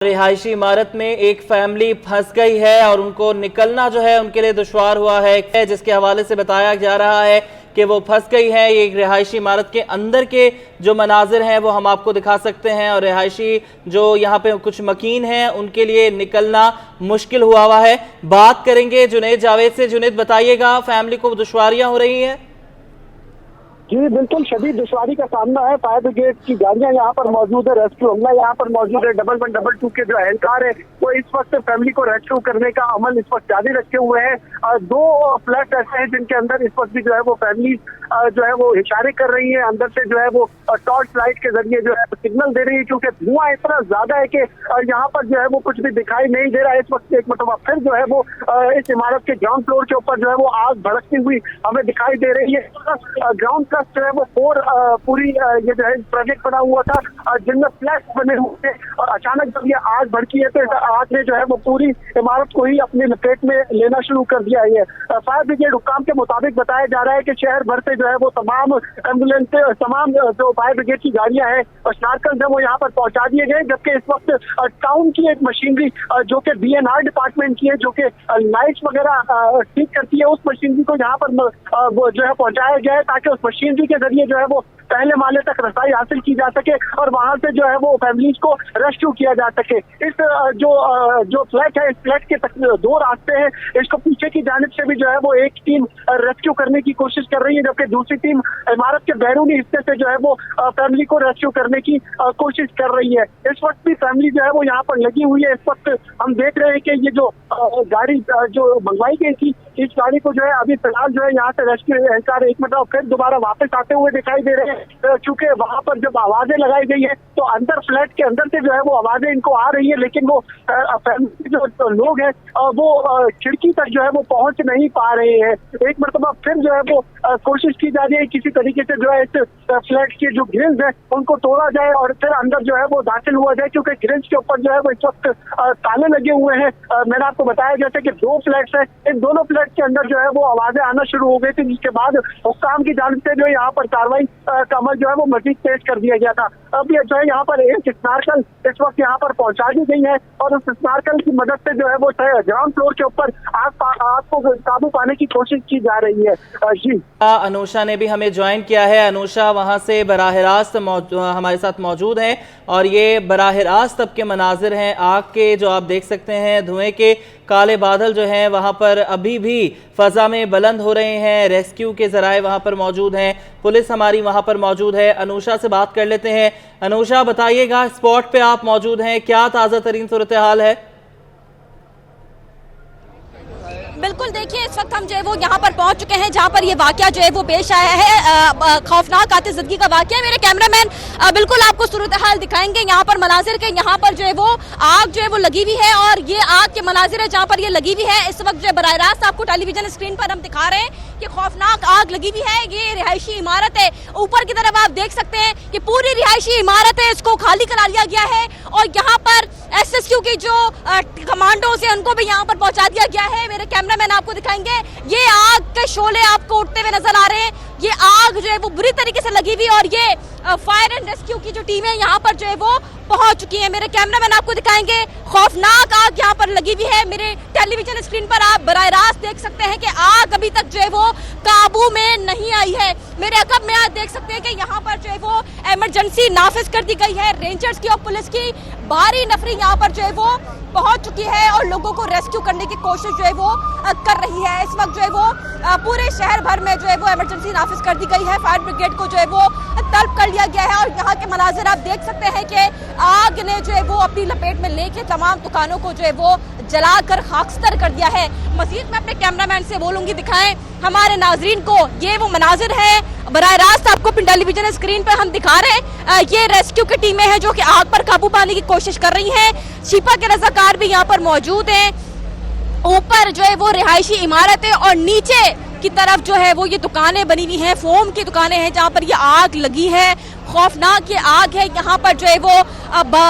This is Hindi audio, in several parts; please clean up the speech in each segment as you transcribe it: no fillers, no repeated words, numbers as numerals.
रिहायशी इमारत में एक फैमिली फंस गई है और उनको निकलना जो है उनके लिए दुश्वार हुआ है, जिसके हवाले से बताया जा रहा है कि वो फंस गई है। ये एक रिहायशी इमारत के अंदर के जो मनाजिर हैं वो हम आपको दिखा सकते हैं और रिहायशी जो यहाँ पे कुछ मकीन हैं उनके लिए निकलना मुश्किल हुआ है। बात करेंगे जुनैद जावेद से। जुनैद, बताइएगा, फैमिली को दुश्वारियां हो रही हैं? जी बिल्कुल, शदीद दुश्वारी का सामना है। फायर ब्रिगेड की गाड़ियां यहाँ पर मौजूद है, रेस्क्यू अमला यहाँ पर मौजूद है, 11 2 के जो एहलकार है वो इस वक्त फैमिली को रेस्क्यू करने का अमल इस वक्त जारी रखे हुए हैं। 2 फ्लैट ऐसे हैं जिनके अंदर इस वक्त भी जो है वो फैमिली जो है वो इशारे कर रही है, अंदर से जो है वो टॉर्च लाइट के जरिए जो है सिग्नल दे रही है, क्योंकि धुआं इतना ज्यादा है कि यहाँ पर जो है वो कुछ भी दिखाई नहीं दे रहा है। इस वक्त एक मतलब फिर जो है वो इस इमारत के ग्राउंड फ्लोर के ऊपर जो है वो आग भड़कती हुई हमें दिखाई दे रही है। ग्राउंड प्लस जो है वो 4 पूरी ये जो है प्रोजेक्ट बना हुआ था जिनमें फ्लैट्स बने हुए थे, और अचानक जब ये आग भड़की है तो आग ने जो है वो पूरी इमारत को ही अपनी लपेट में लेना शुरू कर दिया है। फायर ब्रिगेड हुक्काम के मुताबिक बताया जा रहा है कि शहर भर से जो है वो तमाम एम्बुलेंस, तमाम जो फायर ब्रिगेड की गाड़ियां हैं और स्नार्कल्स है वो यहाँ पर पहुंचा दिए गए, जबकि इस वक्त टाउन की एक मशीनरी जो कि BNR डिपार्टमेंट की है, जो कि लाइट्स वगैरह ठीक करती है, उस मशीनरी को यहाँ पर वो जो है पहुंचाया गया है ताकि उस मशीनरी के जरिए जो है वो पहले माले तक रसाई हासिल की जा सके और वहां से जो है वो फैमिलीज को रेस्क्यू किया जा सके। इस जो फ्लैट है, इस फ्लैट के 2 रास्ते हैं, इसको पीछे की जानिब से भी जो है वो एक टीम रेस्क्यू करने की कोशिश कर रही है, जबकि दूसरी टीम इमारत के बैरूनी हिस्से से जो है वो फैमिली को रेस्क्यू करने की कोशिश कर रही है। इस वक्त भी फैमिली जो है वो यहाँ पर लगी हुई है। इस वक्त हम देख रहे हैं कि ये जो गाड़ी जो मंगवाई गई थी, इस गाड़ी को जो है अभी फिलहाल जो है यहाँ से रेस्क्यू एहलकार एक मतलब फिर दोबारा वापस आते हुए दिखाई दे रहे हैं, क्योंकि वहां पर जब आवाजें लगाई गई है तो अंदर फ्लैट के अंदर से जो है वो आवाजें इनको आ रही है, लेकिन वो फैमिली जो लोग हैं वो खिड़की तक जो है वो पहुंच नहीं पा रहे हैं। एक मरतबा फिर जो है वो कोशिश की जा रही है किसी तरीके से जो है इस फ्लैट के जो ग्रिल्स है उनको तोड़ा जाए और फिर अंदर जो है वो दाखिल हुआ जाए, क्योंकि ग्रिल्स के ऊपर जो है वो इस वक्त ताले लगे हुए हैं। मैंने आपको बताया जैसे कि 2 फ्लैट्स हैं, इन दोनों फ्लैट के अंदर जो है वो आवाजें आना शुरू हो गई थी, जिसके बाद हुक्काम की जानिब से जो यहाँ पर कार्रवाई का अमल जो है वो मजीद तेज कर दिया गया था। अब ये जो है यहाँ पर एक स्नार्कल इस वक्त यहाँ पर पहुंचा दी गई है और उस स्नार्कल की मदद से जो है वो ग्राउंड फ्लोर के ऊपर आग को काबू पाने की कोशिश की जा रही है। जी, अनुषा ने भी हमें ज्वाइन किया है। अनुषा वहां से बराह रास्त हमारे साथ मौजूद है और ये बराह रास्त अब के मनाजिर हैं आग के, जो आप देख सकते हैं धुएं के काले बादल जो हैं वहां पर अभी भी फजा में बुलंद हो रहे हैं। रेस्क्यू के जराए वहां पर मौजूद हैं, पुलिस हमारी वहां पर मौजूद है। अनुषा से बात कर लेते हैं। अनुषा, बताइएगा, स्पॉट पे आप मौजूद हैं, क्या ताज़ा तरीन सूरत हाल है? बिल्कुल, देखिए इस वक्त हम जो है वो यहाँ पर पहुंच चुके हैं जहाँ पर ये वाकया जो है वो पेश आया है, खौफनाक आतिश ज़दगी का वाकया। मेरे कैमरामैन बिल्कुल आपको सूरत हाल दिखाएंगे यहाँ पर मनाजिर के। यहाँ पर जो है वो आग जो है वो लगी हुई है और ये आग के मनाजिर है जहाँ पर ये लगी हुई है। इस वक्त जो है बराह रास्त आपको टेलीविजन स्क्रीन पर हम दिखा रहे हैं कि खौफनाक आग लगी हुई है। ये रिहायशी इमारत है, ऊपर की तरफ आप देख सकते हैं कि पूरी रिहायशी इमारत है, इसको खाली करा लिया गया है और यहाँ पर SSQ की जो कमांडोज है उनको भी यहाँ पर पहुंचा दिया गया है। मेरे कैमरामैन आपको दिखाएंगे, ये आग के शोले आपको उठते हुए नजर आ रहे हैं। ये आग जो है वो बुरी तरीके से लगी हुई और ये फायर एंड रेस्क्यू की जो टीम है यहाँ पर जो है वो पहुंच चुकी है। मेरे कैमरामैन आपको दिखाएंगे, खौफनाक आग यहाँ पर लगी हुई है। मेरे टेलीविजन स्क्रीन पर आप बराह रास्त देख सकते हैं कि आग अभी तक जो है वो काबू में नहीं आई है। मेरे अकब में आप देख सकते हैं कि यहाँ पर जो है वो इमरजेंसी नाफिज कर दी गई है। रेंजर्स की और पुलिस की भारी नफरी यहाँ पर जो है वो पहुंच चुकी है और लोगों को रेस्क्यू करने की कोशिश जो है वो कर रही है। इस वक्त जो है वो पूरे शहर भर में जो है वो इमरजेंसी नाफिज कर दी गई है। फायर ब्रिगेड को जो है वो तलब कर लिया गया है और यहाँ के मनाजिर आप देख सकते हैं कि आग ने जो है वो अपनी लपेट में लेके तमाम दुकानों को जो है वो जलाकर खाकस्तर कर दिया है। मजीद मैं अपने कैमरामैन से बोलूंगी दिखाएं हमारे नाजरीन को, ये वो मनाजिर है बराह रास्त आपको टेलीविजन स्क्रीन पर हम दिखा रहे हैं। ये रेस्क्यू की टीमें हैं जो कि आग पर काबू पाने की कोशिश कर रही हैं। शिपा के रजाकार भी यहाँ पर मौजूद हैं। ऊपर जो है वो रिहायशी इमारत है और नीचे की तरफ जो है वो ये दुकानें बनी हुई हैं, फोम की दुकानें हैं जहाँ पर ये आग लगी है। खौफनाक ये आग है। यहाँ पर जो है वो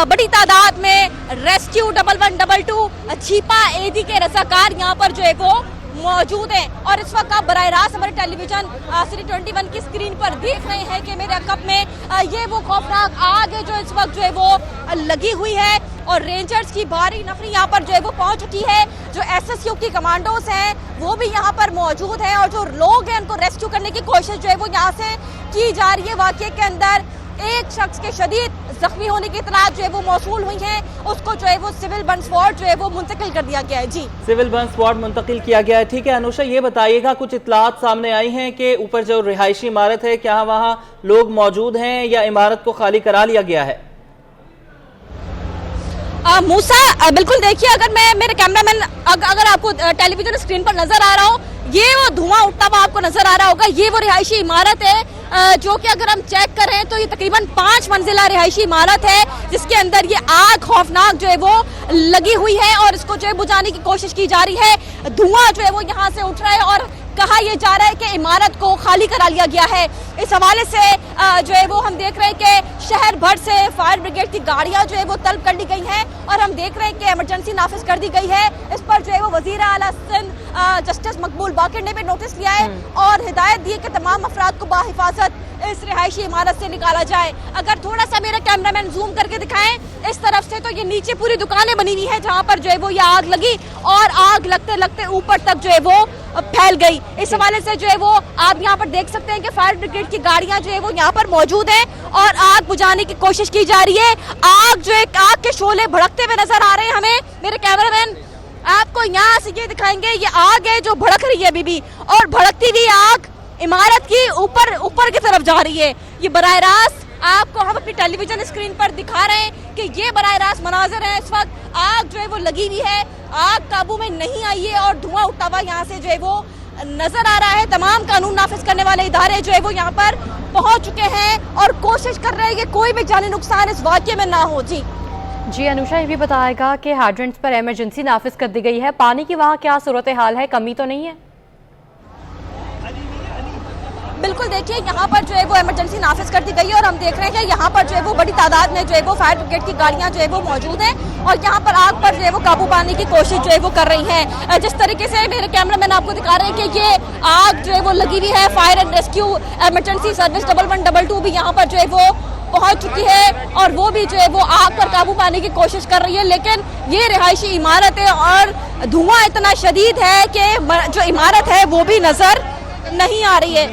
बड़ी तादाद में रेस्क्यू 11 2 छिपा AD के रजाकार यहाँ पर जो है वो मौजूद हैं और इस वक्त आप बराह रास्त हमारे टेलीविजन सिटी 21 की स्क्रीन पर देख रहे हैं कि मेरे अकब में ये वो खौफनाक आग है जो इस वक्त जो है वो लगी हुई है और रेंजर्स की भारी नफरी यहाँ पर जो है वो पहुंच चुकी है। जो एसएसयू की कमांडोज हैं वो भी यहाँ पर मौजूद हैं और जो लोग हैं उनको रेस्क्यू करने की कोशिश जो है वो यहाँ से की जा रही है। वाकये के अंदर एक शख्स के शदीद जख्मी होने की इतलात जो है वो मौसूल हुई है, उसको जो है वो सिविल बंद स्क्वाड जो है वो मुंतकिल कर दिया गया है। जी, सिविल बंद स्क्वाड मुंतकिल किया गया है। ठीक है अनुषा, ये बताइएगा कुछ इतलात सामने आई हैं कि ऊपर जो रिहायशी इमारत है क्या वहाँ लोग मौजूद हैं या इमारत को खाली करा लिया गया है? मूसा बिल्कुल देखिए, अगर मैं मेरे कैमरामैन अगर आपको टेलीविजन स्क्रीन पर नजर आ रहा हो, ये वो धुआं उठता हुआ आपको नजर आ रहा होगा, ये वो रिहायशी इमारत है जो कि अगर हम चेक करें तो ये तकरीबन 5 मंजिला रिहायशी इमारत है जिसके अंदर ये आग खौफनाक जो है वो लगी हुई है और इसको जो है बुझाने की कोशिश की जा रही है। धुआं जो है वो यहाँ से उठ रहा है और कहा यह जा रहा है कि इमारत को खाली करा लिया गया है। इस हवाले से जो है वो हम देख रहे हैं कि शहर भर से फायर ब्रिगेड की गाड़ियां जो है वो तलब कर ली गई हैं और हम देख रहे हैं कि इमरजेंसी नाफिज कर दी गई है। इस पर जो है वो वजीर आला सिंध जस्टिस मकबूल बाकिर ने भी नोटिस लिया है और हिदायत दी है कि तमाम अफराद को बाहिफाजत इस रिहायशी इमारत से निकाला जाए। अगर थोड़ा सा मेरा कैमरामैन जूम करके दिखाएं इस तरफ से, तो ये नीचे पूरी दुकानें बनी हुई है जहां पर जो है वो ये आग लगी और आग लगते लगते ऊपर तक जो है वो फैल गई। इस हवाले से जो है वो आप यहाँ पर देख सकते हैं कि फायर ब्रिगेड की गाड़ियां जो है वो यहाँ पर मौजूद है और आग बुझाने की कोशिश की जा रही है। आग जो है, आग के शोले भड़कते हुए नजर आ रहे हैं हमें। मेरे कैमरामैन आपको यहाँ से ये दिखाएंगे, ये आग है जो भड़क रही है अभी भी और भड़कती हुई आग इमारत की ऊपर की तरफ जा रही है। ये बराह रास्त आपको हम अपनी टेलीविजन स्क्रीन पर दिखा रहे हैं कि ये बराह रास्त मनाजिर है। इस वक्त आग जो है वो लगी हुई है, आग काबू में नहीं आई है और धुआं उठता हुआ यहाँ से जो है वो नजर आ रहा है। तमाम कानून नाफिज करने वाले इदारे जो है वो यहाँ पर पहुंच चुके हैं और कोशिश कर रहे हैं कि कोई भी जानी नुकसान इस वाकये में ना हो। जी अनुषा, ये भी बताएगा कि हाइड्रेंट्स पर इमरजेंसी नाफिज कर दी गई है, पानी की वहाँ क्या सूरत हाल है, कमी तो नहीं है? बिल्कुल देखिए, यहाँ पर जो है वो इमरजेंसी नाफिज कर दी गई है और हम देख रहे हैं कि यहाँ पर जो है वो बड़ी तादाद में जो है वो फायर ब्रिगेड की गाड़ियाँ जो है वो मौजूद हैं और यहाँ पर आग पर जो है वो काबू पाने की कोशिश जो है वो कर रही हैं। जिस तरीके से मेरे कैमरामैन आपको दिखा रहे हैं कि ये आग जो है वो लगी हुई है, fire and rescue emergency service 1112 भी यहाँ पर जो है वो पहुंच चुकी है और वो भी जो है वो आग पर काबू पाने की कोशिश कर रही है। लेकिन ये रिहायशी इमारत है और धुआं इतना शदीद है कि जो इमारत है वो भी नजर नहीं आ रही है।